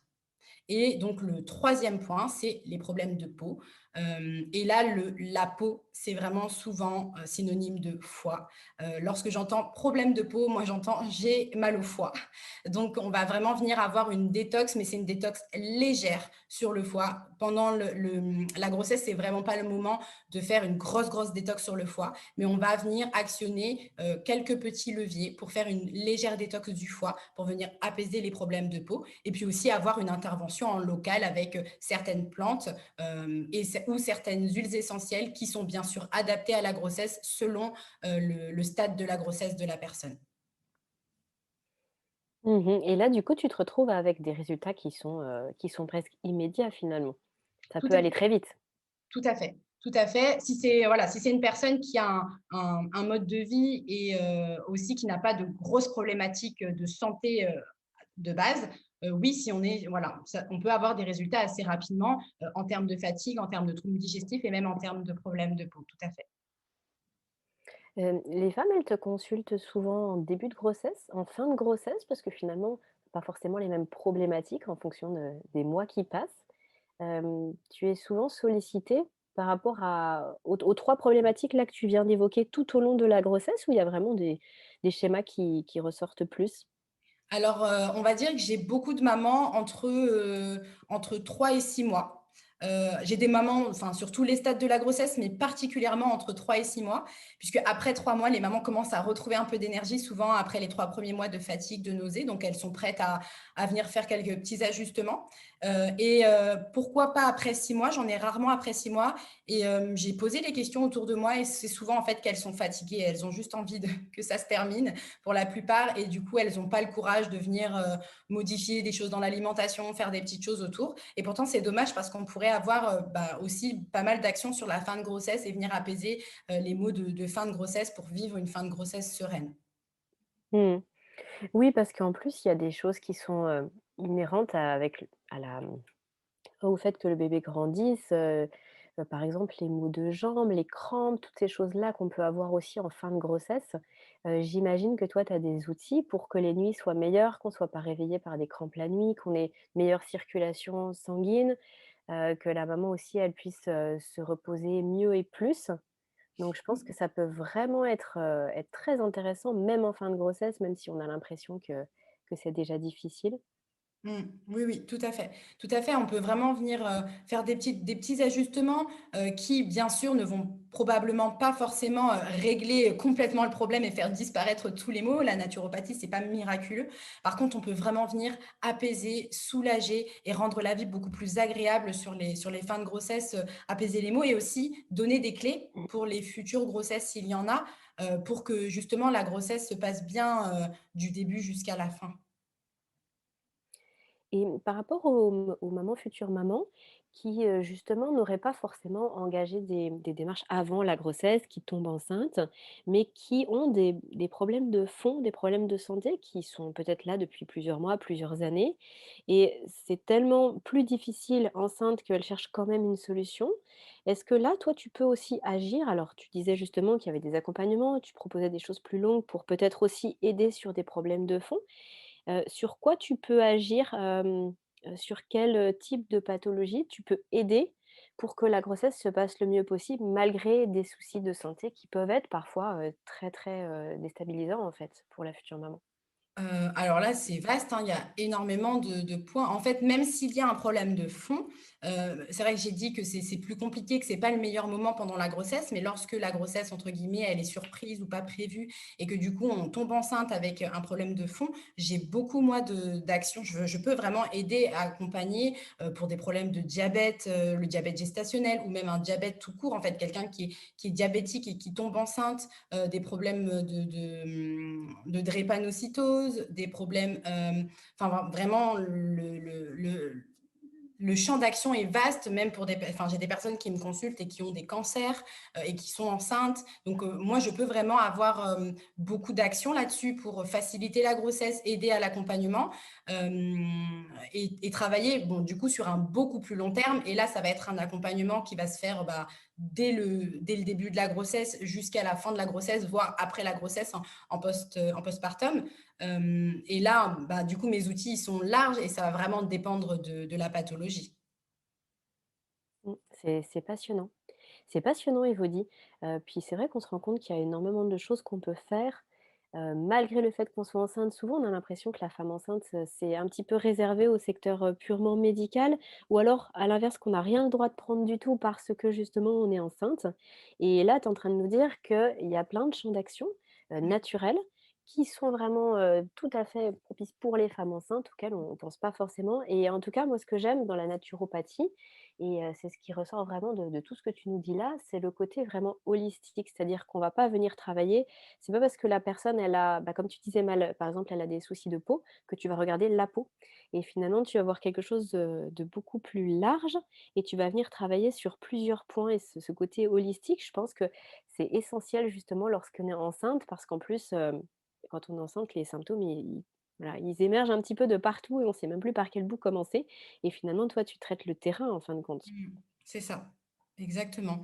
[SPEAKER 2] Et donc, le troisième point, c'est les problèmes de peau. Et là, la peau, c'est vraiment souvent synonyme de foie. Lorsque j'entends problème de peau, moi, j'entends j'ai mal au foie. Donc, on va vraiment venir avoir une détox, mais c'est une détox légère sur le foie. Pendant la grossesse, c'est vraiment pas le moment de faire une grosse, grosse détox sur le foie, mais on va venir actionner quelques petits leviers pour faire une légère détox du foie, pour venir apaiser les problèmes de peau et puis aussi avoir une intervention en local avec certaines plantes ou certaines huiles essentielles qui sont bien sûr adaptées à la grossesse selon le stade de la grossesse de la personne.
[SPEAKER 3] Mmh. Et là, du coup, tu te retrouves avec des résultats qui sont presque immédiats finalement. Ça
[SPEAKER 2] Tout
[SPEAKER 3] peut
[SPEAKER 2] à
[SPEAKER 3] aller très vite.
[SPEAKER 2] Tout à fait, tout à fait. Si c'est voilà, si c'est une personne qui a un mode de vie et aussi qui n'a pas de grosses problématiques de santé, de base, oui, si on est voilà, ça on peut avoir des résultats assez rapidement, en termes de fatigue, en termes de troubles digestifs et même en termes de problèmes de peau, tout à fait.
[SPEAKER 3] Les femmes, elles te consultent souvent en début de grossesse, en fin de grossesse? Parce que finalement, pas forcément les mêmes problématiques en fonction des mois qui passent. Tu es souvent sollicitée par rapport aux 3 problématiques là que tu viens d'évoquer tout au long de la grossesse, ou il y a vraiment des schémas qui ressortent plus?
[SPEAKER 2] Alors, on va dire que j'ai beaucoup de mamans entre 3 et 6 mois. J'ai des mamans, enfin, sur tous les stades de la grossesse, mais particulièrement entre 3 et 6 mois, puisque après 3 mois, les mamans commencent à retrouver un peu d'énergie, souvent après les 3 premiers mois de fatigue, de nausée, donc elles sont prêtes à venir faire quelques petits ajustements. Pourquoi pas après 6 mois? J'en ai rarement après 6 mois et j'ai posé les questions autour de moi et c'est souvent, en fait, qu'elles sont fatiguées. Elles ont juste envie de que ça se termine pour la plupart et du coup, elles n'ont pas le courage de venir modifier des choses dans l'alimentation, faire des petites choses autour. Et pourtant, c'est dommage parce qu'on pourrait avoir aussi pas mal d'actions sur la fin de grossesse et venir apaiser les maux de fin de grossesse pour vivre une fin de grossesse sereine.
[SPEAKER 3] Mmh. Oui, parce qu'en plus, il y a des choses qui sont, inhérentes au fait que le bébé grandisse, par exemple les maux de jambes, les crampes, toutes ces choses-là qu'on peut avoir aussi en fin de grossesse. J'imagine que toi, tu as des outils pour que les nuits soient meilleures, qu'on ne soit pas réveillé par des crampes la nuit, qu'on ait meilleure circulation sanguine, que la maman aussi, elle puisse, se reposer mieux et plus. Donc je pense que ça peut vraiment être très intéressant, même en fin de grossesse, même si on a l'impression que c'est déjà difficile.
[SPEAKER 2] Mmh. Oui, oui, tout à fait. Tout à fait, on peut vraiment venir, faire des petits ajustements, qui bien sûr ne vont probablement pas forcément, régler complètement le problème et faire disparaître tous les maux. La naturopathie, c'est pas miraculeux. Par contre, on peut vraiment venir apaiser, soulager et rendre la vie beaucoup plus agréable sur les fins de grossesse, apaiser les maux et aussi donner des clés pour les futures grossesses s'il y en a, pour que justement la grossesse se passe bien, du début jusqu'à la fin.
[SPEAKER 3] Et par rapport aux mamans, futures mamans qui, justement n'auraient pas forcément engagé des démarches avant la grossesse, qui tombent enceintes, mais qui ont des problèmes de fond, des problèmes de santé qui sont peut-être là depuis plusieurs mois, plusieurs années, et c'est tellement plus difficile enceinte qu'elles cherchent quand même une solution. Est-ce que là, toi, tu peux aussi agir? Alors tu disais justement qu'il y avait des accompagnements, tu proposais des choses plus longues pour peut-être aussi aider sur des problèmes de fond. Sur quoi tu peux agir, sur quel, type de pathologie tu peux aider pour que la grossesse se passe le mieux possible malgré des soucis de santé qui peuvent être parfois, très, très, déstabilisants en fait pour la future maman?
[SPEAKER 2] Alors là, c'est vaste, hein, il y a énormément de points. En fait, même s'il y a un problème de fond, c'est vrai que j'ai dit que c'est plus compliqué, que c'est pas le meilleur moment pendant la grossesse, mais lorsque la grossesse, entre guillemets, elle est surprise ou pas prévue et que du coup, on tombe enceinte avec un problème de fond, j'ai beaucoup moi d'actions. Je peux vraiment aider à accompagner, pour des problèmes de diabète, le diabète gestationnel ou même un diabète tout court. En fait, quelqu'un qui est diabétique et qui tombe enceinte, des problèmes de drépanocytose, des problèmes, enfin vraiment le champ d'action est vaste, même pour enfin, j'ai des personnes qui me consultent et qui ont des cancers et qui sont enceintes. Donc, moi, je peux vraiment avoir beaucoup d'actions là-dessus pour faciliter la grossesse, aider à l'accompagnement et travailler, bon, du coup, sur un beaucoup plus long terme. Et là, ça va être un accompagnement qui va se faire dès le début de la grossesse jusqu'à la fin de la grossesse, voire après la grossesse en postpartum. Et là, du coup, mes outils ils sont larges et ça va vraiment dépendre de la pathologie.
[SPEAKER 3] C'est passionnant. C'est passionnant, Elodie. Puis c'est vrai qu'on se rend compte qu'il y a énormément de choses qu'on peut faire, malgré le fait qu'on soit enceinte. Souvent, on a l'impression que la femme enceinte, c'est un petit peu réservé au secteur, purement médical ou alors, à l'inverse, qu'on n'a rien le droit de prendre du tout parce que justement on est enceinte. Et là, tu es en train de nous dire qu'il y a plein de champs d'action,
[SPEAKER 2] Mmh.
[SPEAKER 3] naturels qui sont vraiment, tout à fait propices pour les femmes enceintes auxquelles on ne pense pas forcément. Et en tout cas, moi, ce que j'aime dans la naturopathie, et c'est ce qui ressort vraiment de tout ce que tu nous dis là, c'est le côté vraiment holistique. C'est-à-dire qu'on va pas venir travailler, c'est pas parce que la personne elle a, comme tu disais mal, par exemple, elle a des soucis de peau, que tu vas regarder la peau. Et finalement, tu vas voir quelque chose de beaucoup plus large et tu vas venir travailler sur plusieurs points. Et ce côté holistique, je pense que c'est essentiel justement lorsqu'on est enceinte parce qu'en plus, quand on est enceinte, les symptômes, ils voilà, ils émergent un petit peu de partout et on sait même plus par quel bout commencer. Et finalement, toi, tu traites le terrain en fin de compte.
[SPEAKER 2] Mmh. C'est ça, exactement.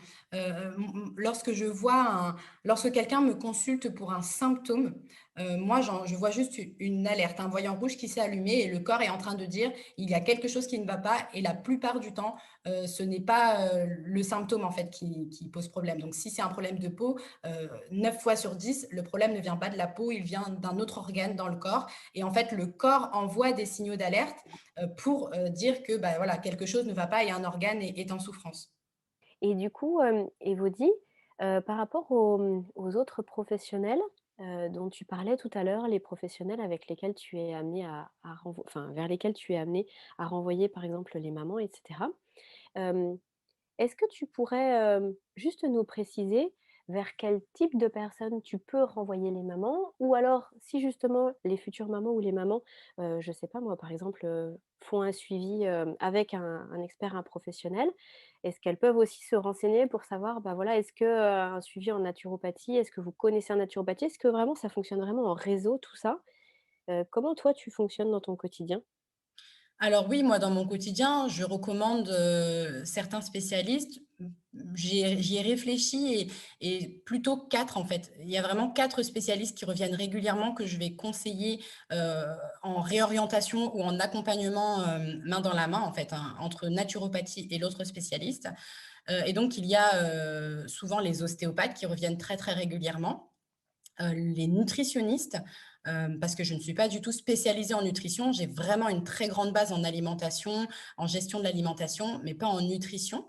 [SPEAKER 2] Lorsque lorsque quelqu'un me consulte pour un symptôme, moi je vois juste une alerte, un voyant rouge qui s'est allumé et le corps est en train de dire: «Il y a quelque chose qui ne va pas» et la plupart du temps, ce n'est pas, le symptôme en fait qui pose problème. Donc si c'est un problème de peau, 9 fois sur 10, le problème ne vient pas de la peau, il vient d'un autre organe dans le corps et en fait le corps envoie des signaux d'alerte pour dire que voilà, quelque chose ne va pas et un organe est en souffrance.
[SPEAKER 3] Et du coup, Elodie, par rapport aux autres professionnels, dont tu parlais tout à l'heure, les professionnels avec lesquels tu es amenée à enfin, vers lesquels tu es amenée à renvoyer, par exemple, les mamans et cetera. Est-ce que tu pourrais, juste nous préciser vers quel type de personnes tu peux renvoyer les mamans? Ou alors si justement les futures mamans ou les mamans, je sais pas moi, par exemple, font un suivi, avec un expert, un professionnel, est-ce qu'elles peuvent aussi se renseigner pour savoir, voilà, est-ce que, un suivi en naturopathie, est-ce que vous connaissez en naturopathie? Est-ce que vraiment ça fonctionne vraiment en réseau tout ça? Comment toi tu fonctionnes dans ton quotidien?
[SPEAKER 2] Alors oui, moi, dans mon quotidien, je recommande, certains spécialistes. J'y ai réfléchi et plutôt 4 en fait. Il y a vraiment 4 spécialistes qui reviennent régulièrement que je vais conseiller, heu, en réorientation ou en accompagnement, main dans la main en fait, hein, entre naturopathie et l'autre spécialiste. Et donc il y a, souvent les ostéopathes qui reviennent très, très régulièrement. Les nutritionnistes, parce que je ne suis pas du tout spécialisée en nutrition. J'ai vraiment une très grande base en alimentation, en gestion de l'alimentation, mais pas en nutrition.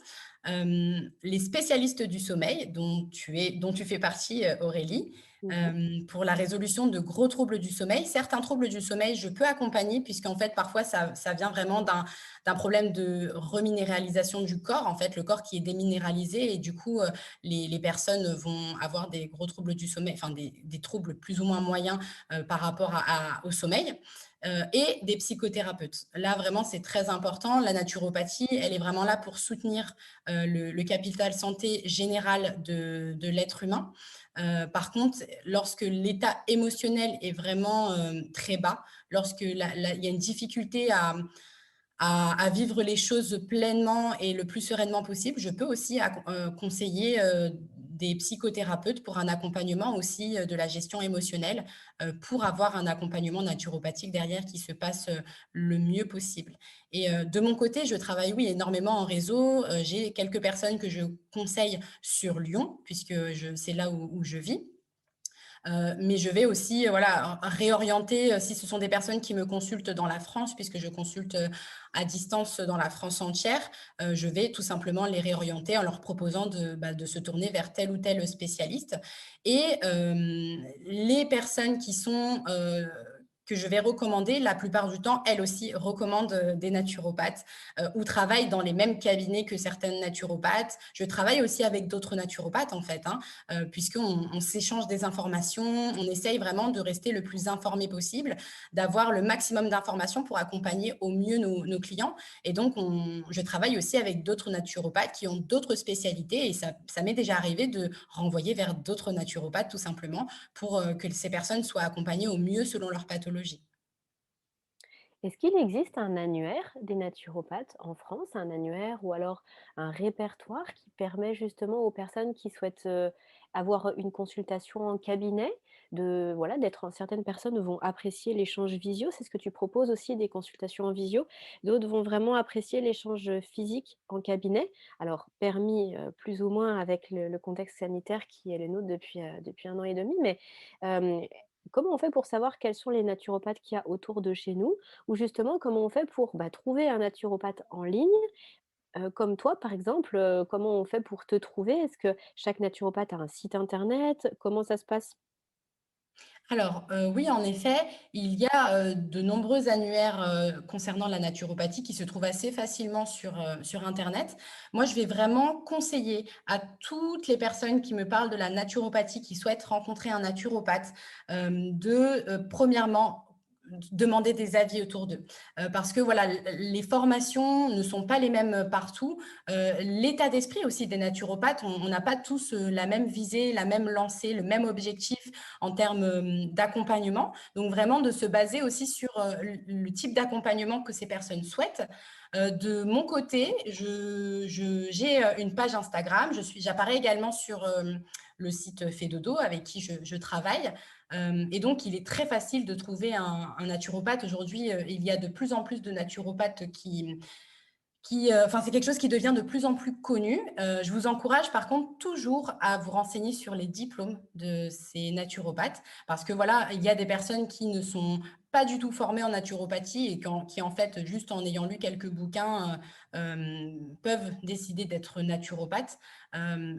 [SPEAKER 2] Les spécialistes du sommeil dont tu fais partie, Aurélie,
[SPEAKER 3] Mmh.
[SPEAKER 2] pour la résolution de gros troubles du sommeil. Certains troubles du sommeil, je peux accompagner puisqu'en fait, parfois, ça vient vraiment d'un problème de reminéralisation du corps, en fait, le corps qui est déminéralisé et du coup, les personnes vont avoir des gros troubles du sommeil, enfin des troubles plus ou moins moyens par rapport au sommeil. Et des psychothérapeutes. Là, vraiment, c'est très important. La naturopathie, elle est vraiment là pour soutenir le capital santé général de l'être humain. Par contre, lorsque l'état émotionnel est vraiment très bas, lorsque il y a une difficulté à vivre les choses pleinement et le plus sereinement possible. Je peux aussi conseiller des psychothérapeutes pour un accompagnement aussi de la gestion émotionnelle, pour avoir un accompagnement naturopathique derrière qui se passe le mieux possible. Et de mon côté, je travaille, oui, énormément en réseau. J'ai quelques personnes que je conseille sur Lyon, puisque c'est là où je vis. Mais je vais aussi, voilà, réorienter, si ce sont des personnes qui me consultent dans la France, puisque je consulte, à distance dans la France entière, je vais tout simplement les réorienter en leur proposant de se tourner vers tel ou tel spécialiste et les personnes que je vais recommander, la plupart du temps, elles aussi recommandent, des naturopathes, ou travaillent dans les mêmes cabinets que certaines naturopathes. Je travaille aussi avec d'autres naturopathes, en fait, hein, puisqu'on s'échange des informations, on essaye vraiment de rester le plus informé possible, d'avoir le maximum d'informations pour accompagner au mieux nos clients. Et donc, je travaille aussi avec d'autres naturopathes qui ont d'autres spécialités et ça m'est déjà arrivé de renvoyer vers d'autres naturopathes tout simplement pour que ces personnes soient accompagnées au mieux selon leur pathologie.
[SPEAKER 3] Est-ce qu'il existe un annuaire des naturopathes en France? Un annuaire ou alors un répertoire qui permet justement aux personnes qui souhaitent, avoir une consultation en cabinet de voilà, certaines personnes vont apprécier l'échange visio, c'est ce que tu proposes aussi des consultations en visio? D'autres vont vraiment apprécier l'échange, physique en cabinet. Alors permis, plus ou moins avec le contexte sanitaire qui est le nôtre depuis 1 an et demi, mais, hem, comment on fait pour savoir quels sont les naturopathes qu'il y a autour de chez nous? Ou justement, comment on fait pour, bah, trouver un naturopathe en ligne, comme toi par exemple, comment on fait pour te trouver? Est-ce que chaque naturopathe a un site internet? Comment ça se passe?
[SPEAKER 2] Alors, oui, en effet, il y a, de nombreux annuaires, concernant la naturopathie qui se trouvent assez facilement sur internet. Moi, je vais vraiment conseiller à toutes les personnes qui me parlent de la naturopathie, qui souhaitent rencontrer un naturopathe, de, premièrement, demander des avis autour d'eux. Parce que voilà, les formations ne sont pas les mêmes partout. L'état d'esprit aussi des naturopathes, on n'a pas tous, la même visée, la même lancée, le même objectif en termes d'accompagnement. Donc vraiment de se baser aussi sur le type d'accompagnement que ces personnes souhaitent. De mon côté, j'ai une page Instagram. J'apparais également sur le site Fedodo avec qui je travaille. Et donc, il est très facile de trouver un naturopathe. Aujourd'hui, il y a de plus en plus de naturopathes enfin, c'est quelque chose qui devient de plus en plus connu. Je vous encourage par contre toujours à vous renseigner sur les diplômes de ces naturopathes parce que voilà, il y a des personnes qui ne sont pas du tout formées en naturopathie et qui en fait, juste en ayant lu quelques bouquins, peuvent décider d'être naturopathes.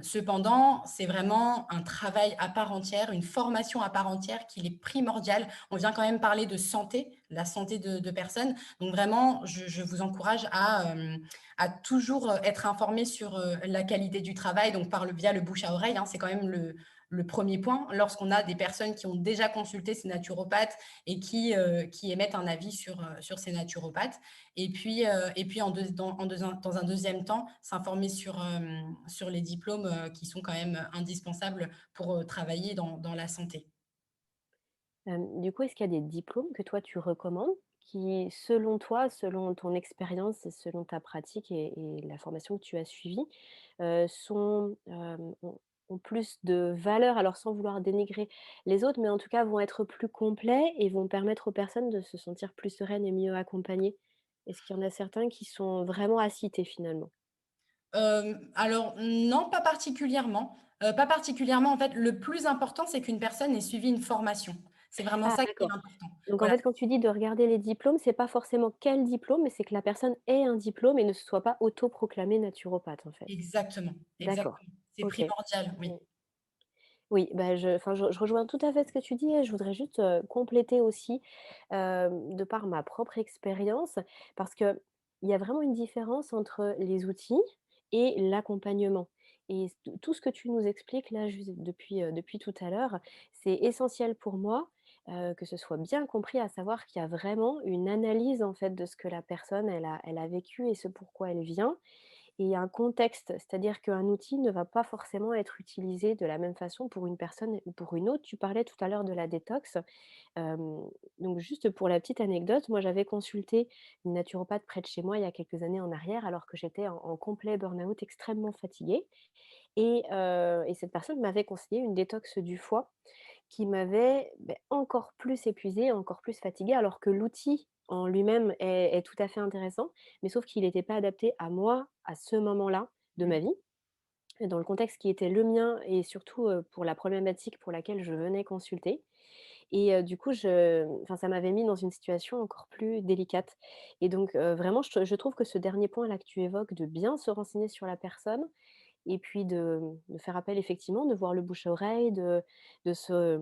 [SPEAKER 2] Cependant, c'est vraiment un travail à part entière, une formation à part entière qu'il est primordial. On vient quand même parler de santé, la santé de personnes. Donc vraiment, je vous encourage à toujours être informé sur la qualité du travail, donc via le bouche à oreille, hein, c'est quand même le premier point. Lorsqu'on a des personnes qui ont déjà consulté ces naturopathes et qui émettent un avis sur ces naturopathes. Et puis dans un deuxième temps, s'informer sur les diplômes qui sont quand même indispensables pour travailler dans la santé.
[SPEAKER 3] Du coup, est-ce qu'il y a des diplômes que toi tu recommandes qui, selon toi, selon ton expérience et selon ta pratique et la formation que tu as suivie, ont plus de valeur? Alors sans vouloir dénigrer les autres, mais en tout cas vont être plus complets et vont permettre aux personnes de se sentir plus sereines et mieux accompagnées? Est-ce qu'il y en a certains qui sont vraiment à citer finalement?
[SPEAKER 2] Alors non, pas particulièrement. Pas particulièrement, en fait, le plus important, c'est qu'une personne ait suivi une formation. C'est vraiment
[SPEAKER 3] Ah
[SPEAKER 2] ça qui est
[SPEAKER 3] d'accord.
[SPEAKER 2] important.
[SPEAKER 3] Donc en
[SPEAKER 2] Voilà,
[SPEAKER 3] fait, quand tu dis de regarder les diplômes, c'est pas forcément quel diplôme, mais c'est que la personne ait un diplôme et ne se soit pas autoproclamée naturopathe, en fait?
[SPEAKER 2] exactement,
[SPEAKER 3] D'accord.
[SPEAKER 2] exactement. C'est
[SPEAKER 3] OK.
[SPEAKER 2] primordial, oui.
[SPEAKER 3] Mmh. Oui, bah, je rejoins tout à fait ce que tu dis et je voudrais juste, compléter aussi, de par ma propre expérience, parce qu'il y a vraiment une différence entre les outils et l'accompagnement et tout ce que tu nous expliques là jus depuis tout à l'heure, c'est essentiel pour moi, que ce soit bien compris, à savoir qu'il y a vraiment une analyse en fait de ce que la personne elle a vécu et ce pourquoi elle vient et un contexte, c'est-à-dire qu'un outil ne va pas forcément être utilisé de la même façon pour une personne ou pour une autre. Tu parlais tout à l'heure de la détox. Hem, donc juste pour la petite anecdote, moi j'avais consulté une naturopathe près de chez moi il y a quelques années en arrière, alors que j'étais en complet burn-out, extrêmement fatiguée et cette personne m'avait conseillé une détox du foie qui m'avait, encore plus épuisée, encore plus fatiguée, alors que l'outil en lui-même est tout à fait intéressant, mais sauf qu'il n'était pas adapté à moi, à ce moment-là de ma
[SPEAKER 2] Mmh.
[SPEAKER 3] vie et dans le contexte qui était le mien et surtout, pour la problématique pour laquelle je venais consulter et du coup, ça m'avait mis dans une situation encore plus délicate et donc vraiment, je trouve que ce dernier point là que tu évoques, de bien se renseigner sur la personne et puis de faire appel effectivement, de voir le bouche à oreille, de se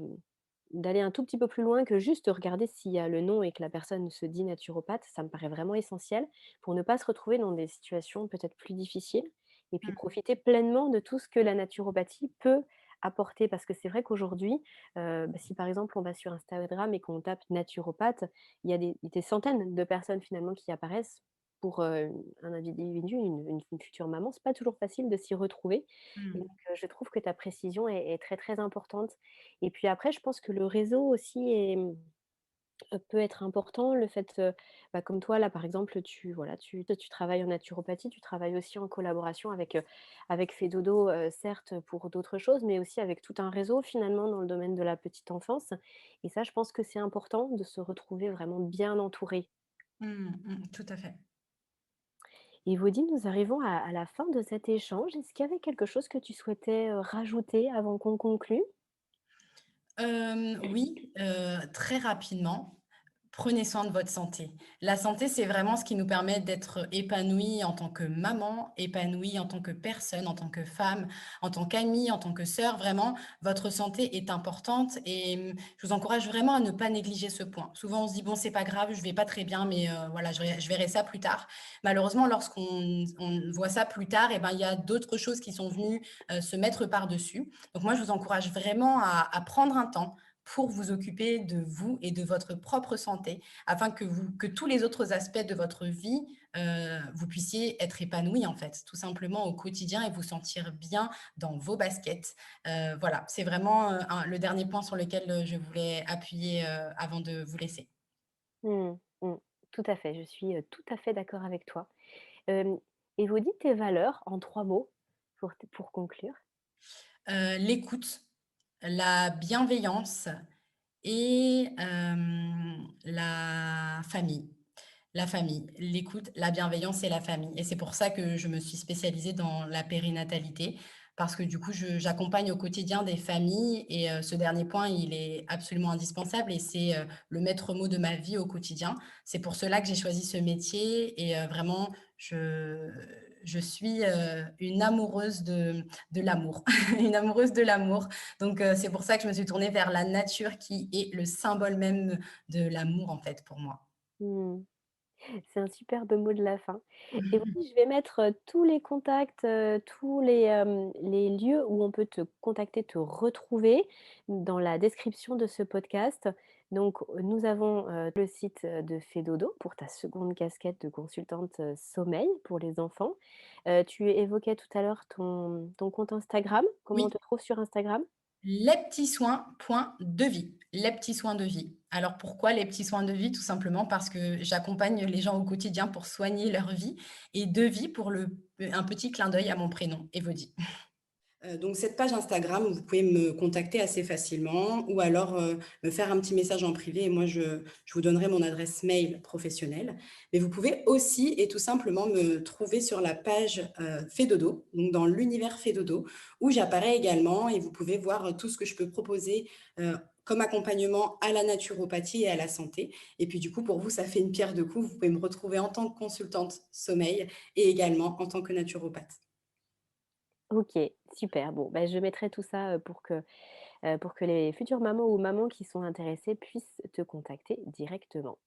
[SPEAKER 3] d'aller un tout petit peu plus loin que juste regarder s'il y a le nom et que la personne se dit naturopathe, ça me paraît vraiment essentiel pour ne pas se retrouver dans des situations peut-être plus difficiles et puis
[SPEAKER 2] Mmh.
[SPEAKER 3] profiter pleinement de tout ce que la naturopathie peut apporter. Parce que c'est vrai qu'aujourd'hui, si par exemple on va sur Instagram et qu'on tape naturopathe, il y a des centaines de personnes finalement qui apparaissent pour, un individu, une future maman. C'est pas toujours facile de s'y retrouver et donc
[SPEAKER 2] Mmh.
[SPEAKER 3] je trouve que ta précision est très, très importante et puis après je pense que le réseau aussi peut être important. Le fait, comme toi là par exemple, tu travailles en naturopathie, tu travailles aussi en collaboration avec Fedodo, certes pour d'autres choses, mais aussi avec tout un réseau finalement dans le domaine de la petite enfance et ça je pense que c'est important de se retrouver vraiment bien entouré.
[SPEAKER 2] Mmh. Mmh. Tout à fait.
[SPEAKER 3] Et Vaudine, nous arrivons à la fin de cet échange. Est-ce qu'il y avait quelque chose que tu souhaitais, rajouter avant qu'on conclue?
[SPEAKER 2] Oui, très rapidement, prenez soin de votre santé. La santé, c'est vraiment ce qui nous permet d'être épanouis en tant que maman, épanouis en tant que personne, en tant que femme, en tant qu'amie, en tant que sœur. Vraiment, votre santé est importante et je vous encourage vraiment à ne pas négliger ce point. Souvent, on se dit: «Bon, c'est pas grave, je vais pas très bien, mais voilà, je verrai ça plus tard». Malheureusement, lorsqu'on voit ça plus tard et ben, il y a d'autres choses qui sont venues, se mettre par-dessus. Donc moi, je vous encourage vraiment à prendre un temps pour vous occuper de vous et de votre propre santé, afin que tous les autres aspects de votre vie, vous puissiez être épanouis, en fait, tout simplement au quotidien et vous sentir bien dans vos baskets. Voilà, c'est vraiment, le dernier point sur lequel, je voulais appuyer, avant de vous laisser.
[SPEAKER 3] Mmh, mmh. Tout à fait, je suis, tout à fait d'accord avec toi. Hem, et Vaudine, tes valeurs en 3 mots pour conclure?
[SPEAKER 2] L'écoute, la bienveillance et la famille. La famille, l'écoute, la bienveillance et la famille et c'est pour ça que je me suis spécialisée dans la périnatalité parce que du coup j'accompagne au quotidien des familles et ce dernier point, il est absolument indispensable et c'est, le maître mot de ma vie au quotidien. C'est pour cela que j'ai choisi ce métier et vraiment je suis, une amoureuse de l'amour, une amoureuse de l'amour donc c'est pour ça que je me suis tournée vers la nature qui est le symbole même de l'amour en fait pour moi.
[SPEAKER 3] Mmh. C'est un superbe mot de la fin. Et oui, je vais mettre, tous les contacts, tous les lieux où on peut te contacter, te retrouver dans la description de ce podcast. Donc, nous avons, le site, de Fedodo pour ta seconde casquette de consultante, sommeil pour les enfants. Tu évoquais tout à l'heure ton compte Instagram. Comment on
[SPEAKER 2] Oui.
[SPEAKER 3] te trouve sur Instagram?
[SPEAKER 2] Les petits soins, point de vie. Les petits soins de vie. Alors pourquoi les petits soins de vie? Tout simplement parce que j'accompagne les gens au quotidien pour soigner leur vie et de vie pour un petit clin d'œil à mon prénom, Evody. Donc cette page Instagram, vous pouvez me contacter assez facilement ou alors, me faire un petit message en privé et moi je vous donnerai mon adresse mail professionnelle. Mais vous pouvez aussi et tout simplement me trouver sur la page, Fedodo, donc dans l'univers Fedodo, où j'apparais également et vous pouvez voir, tout ce que je peux proposer, comme accompagnement à la naturopathie et à la santé. Et puis du coup, pour vous, ça fait une pierre deux coups. Vous pouvez me retrouver en tant que consultante sommeil et également en tant que naturopathe.
[SPEAKER 3] OK, super. Bon, bah, je mettrai tout ça, pour que les futures mamans ou mamans qui sont intéressées puissent te contacter directement.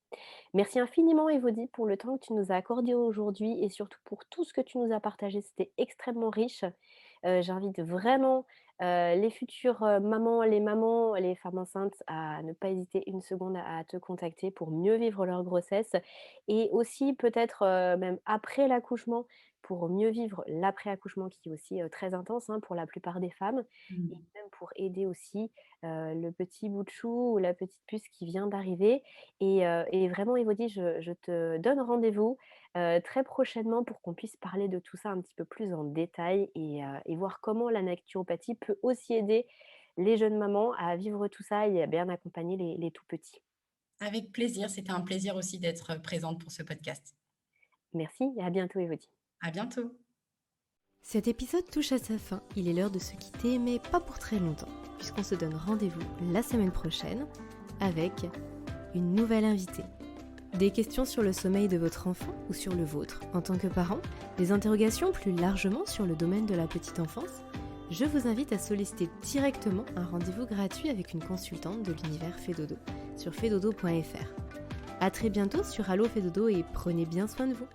[SPEAKER 3] Merci infiniment Evody pour le temps que tu nous as accordé aujourd'hui et surtout pour tout ce que tu nous as partagé. C'était extrêmement riche. J'invite vraiment, les futures, mamans, les femmes enceintes à ne pas hésiter une seconde à te contacter pour mieux vivre leur grossesse et aussi peut-être, même après l'accouchement pour mieux vivre l'après-accouchement qui est aussi, très intense, hein, pour la plupart des femmes et
[SPEAKER 2] Mmh.
[SPEAKER 3] même pour aider aussi, le petit bout de chou ou la petite puce qui vient d'arriver et vraiment Elodie, je te donne rendez-vous, très prochainement pour qu'on puisse parler de tout ça un petit peu plus en détail et voir comment la naturopathie peut aussi aider les jeunes mamans à vivre tout ça et à bien accompagner les tout petits.
[SPEAKER 2] Avec plaisir, c'était un plaisir aussi d'être présente pour ce podcast.
[SPEAKER 3] Merci et à bientôt Elodie.
[SPEAKER 2] À bientôt.
[SPEAKER 1] Cet épisode touche à sa fin, il est l'heure de se quitter, mais pas pour très longtemps, puisqu'on se donne rendez-vous la semaine prochaine avec une nouvelle invitée. Des questions sur le sommeil de votre enfant ou sur le vôtre en tant que parent, des interrogations plus largement sur le domaine de la petite enfance. je vous invite à solliciter directement un rendez-vous gratuit avec une consultante de l'univers Fedodo sur fedodo.fr. À très bientôt sur Allo Fedodo et prenez bien soin de vous.